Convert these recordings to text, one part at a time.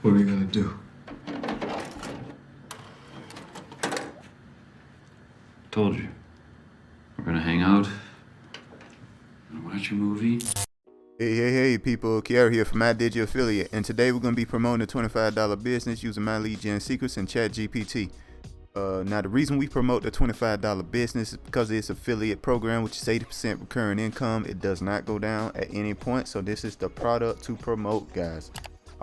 What are we gonna do? Told you. We're gonna hang out. Gonna watch a movie. Hey, people, Kiara here from My Digi Affiliate, and today we're going to be promoting a $25 business using my lead gen secrets and ChatGPT. Now, the reason we promote the $25 business is because it's affiliate program, which is 80% recurring income. It does not go down at any point, so this is the product to promote, guys.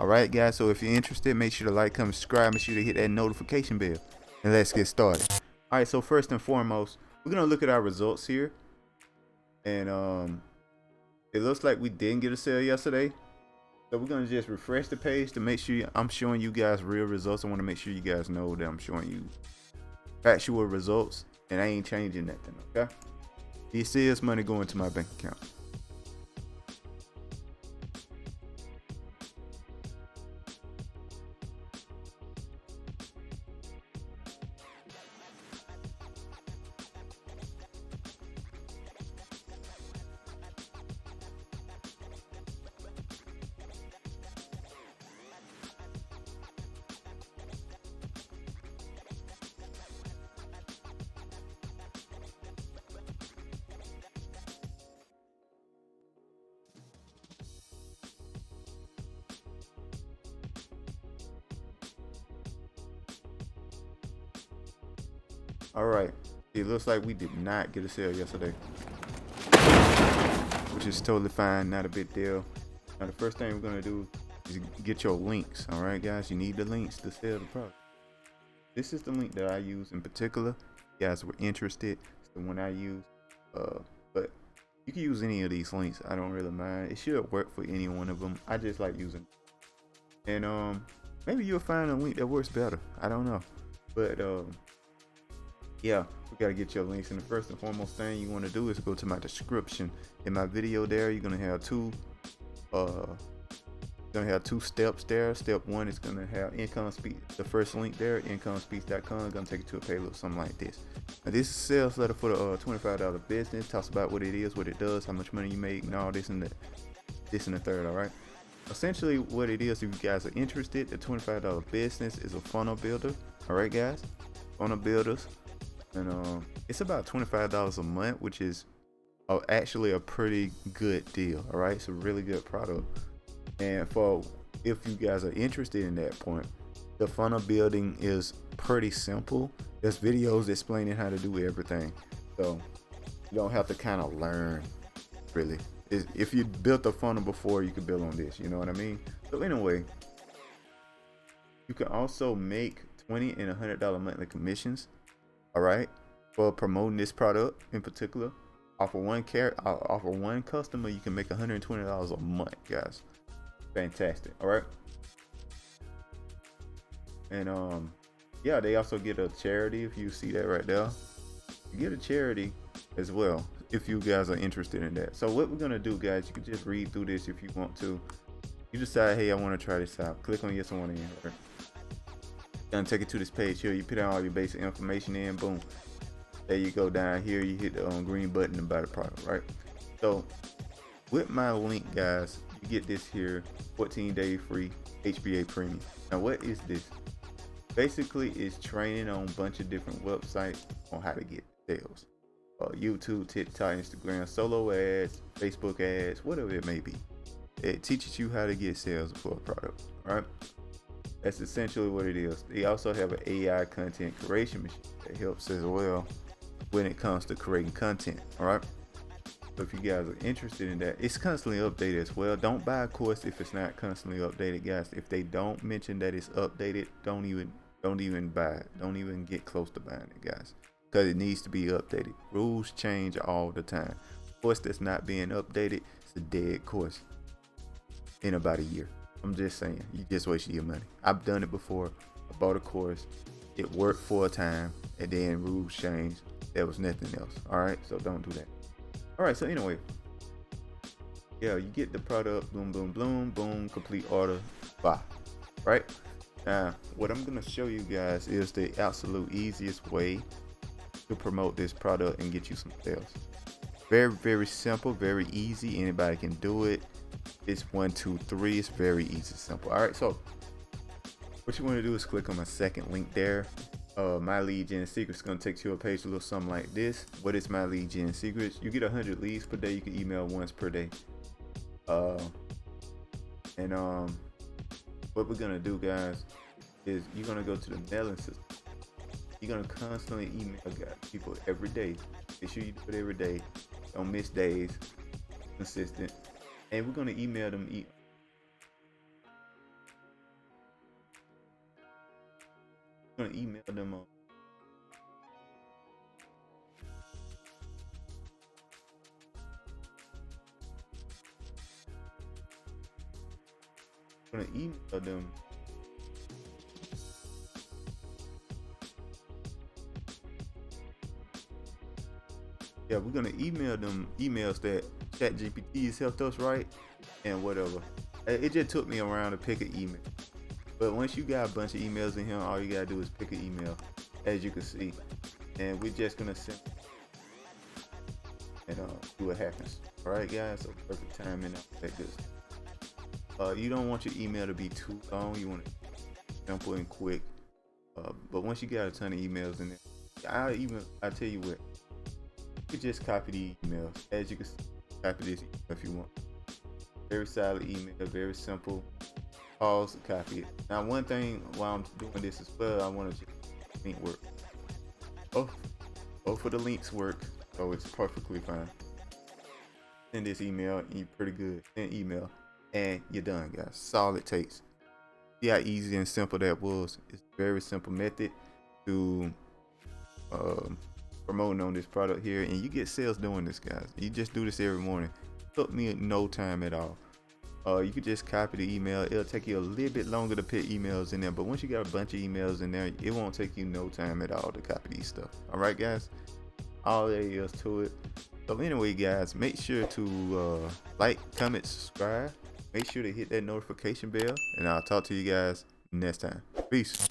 Alright, guys, so if you're interested, make sure to like, comment, subscribe, make sure to hit that notification bell, and let's get started. Alright, so first and foremost, we're going to look at our results here, and it looks like we didn't get a sale yesterday. So we're going to just refresh the page to make sure I'm showing you guys real results. I want to make sure you guys know that I'm showing you actual results and I ain't changing nothing, okay? This is money going to my bank account. All right, it looks like we did not get a sale yesterday, which is totally fine, not a big deal. Now the first thing we're gonna do is get your links. All right, guys, you need the links to sell the product. This is the link that I use in particular. If you guys were interested, it's the one I use. But you can use any of these links. I don't really mind. It should work for any one of them. I just like using it. And maybe you'll find a link that works better. I don't know, but yeah, we gotta get your links. And the first and foremost thing you want to do is go to my description. In my video there, you're gonna have two steps there. Step one is gonna have income speech. The first link there, incomespeech.com, gonna take you to a page, look something like this. Now this is a sales letter for the $25 business. Talks about what it is, what it does, how much money you make, and all this and that, this and the third. All right. Essentially, what it is, if you guys are interested, the $25 business is a funnel builder. All right, guys, funnel builders. And it's about $25 a month, which is actually a pretty good deal. All right, it's a really good product. And for if you guys are interested in that point, the funnel building is pretty simple. There's videos explaining how to do everything, so you don't have to kind of learn really. If you built a funnel before, you can build on this, you know what I mean? So anyway, you can also make $20 and $100 monthly commissions. All right, for promoting this product in particular. Offer one customer, you can make $120 a month, guys. Fantastic. All right. And yeah, they also get a charity. If you see that right there, you get a charity as well if you guys are interested in that. So what we're gonna do, guys, you can just read through this if you want to. You decide, hey, I want to try this out. Click on yes, I want to enter. Gonna take it to this page here. You put in all your basic information in, boom, there you go. Down here you hit the green button to buy the product, right? So with my link, guys, you get this here, 14-day free HBA premium. Now what is this? Basically it's training on a bunch of different websites on how to get sales. YouTube, TikTok, Instagram, solo ads, Facebook ads, whatever it may be. It teaches you how to get sales for a product, right? That's essentially what it is. They also have an AI content creation machine that helps as well when it comes to creating content. All right. So if you guys are interested in that, it's constantly updated as well. Don't buy a course if it's not constantly updated, guys. If they don't mention that it's updated, don't even buy it. Don't even get close to buying it, guys, because it needs to be updated. Rules change all the time. Course that's not being updated, it's a dead course in about a year. I'm just saying, you just wasted your money. I've done it before. I bought a course, it worked for a time, and then rules changed. There was nothing else. All right, so don't do that. All right, so anyway, yeah, you get the product, boom, boom, boom, boom, complete order, buy. Right now, what I'm gonna show you guys is the absolute easiest way to promote this product and get you some sales. Very, very simple, very easy. Anybody can do it. It's 1, 2, 3. It's very easy, simple. All right, so what you want to do is click on my second link there. My lead gen secrets gonna take you to a page a little something like this. What is my lead gen secrets? You get 100 leads per day. You can email once per day. And what we're gonna do, guys, is you're gonna go to the mailing system. You're gonna constantly email people every day. Make sure you do it every day. Don't miss days. Consistent. And we're gonna email them. We're gonna email them on. We're gonna email them. Yeah, we're gonna email them emails that ChatGPT has helped us write and whatever. It just took me around to pick an email, but once you got a bunch of emails in here, all you gotta do is pick an email, as you can see, and we're just gonna send and see what happens. All right, guys. So perfect timing. That good. You don't want your email to be too long. You want it simple and quick. But once you got a ton of emails in there, I tell you what. You can just copy the emails. As you can see, copy this email if you want. Very solid email, very simple. Pause, copy it. Now, one thing while I'm doing this as well, I want to check link work. Both of the links work, so it's perfectly fine. Send this email, and you're pretty good. Send email, and you're done, guys. That's all it takes. See how easy and simple that was? It's a very simple method to promoting on this product here, and you get sales doing this, guys. You just do this every morning. It took me no time at all. You could just copy the email. It'll take you a little bit longer to put emails in there, but once you got a bunch of emails in there, it won't take you no time at all to copy these stuff. All right, guys. All there is to it. So anyway, guys, make sure to like, comment, subscribe. Make sure to hit that notification bell, and I'll talk to you guys next time. Peace.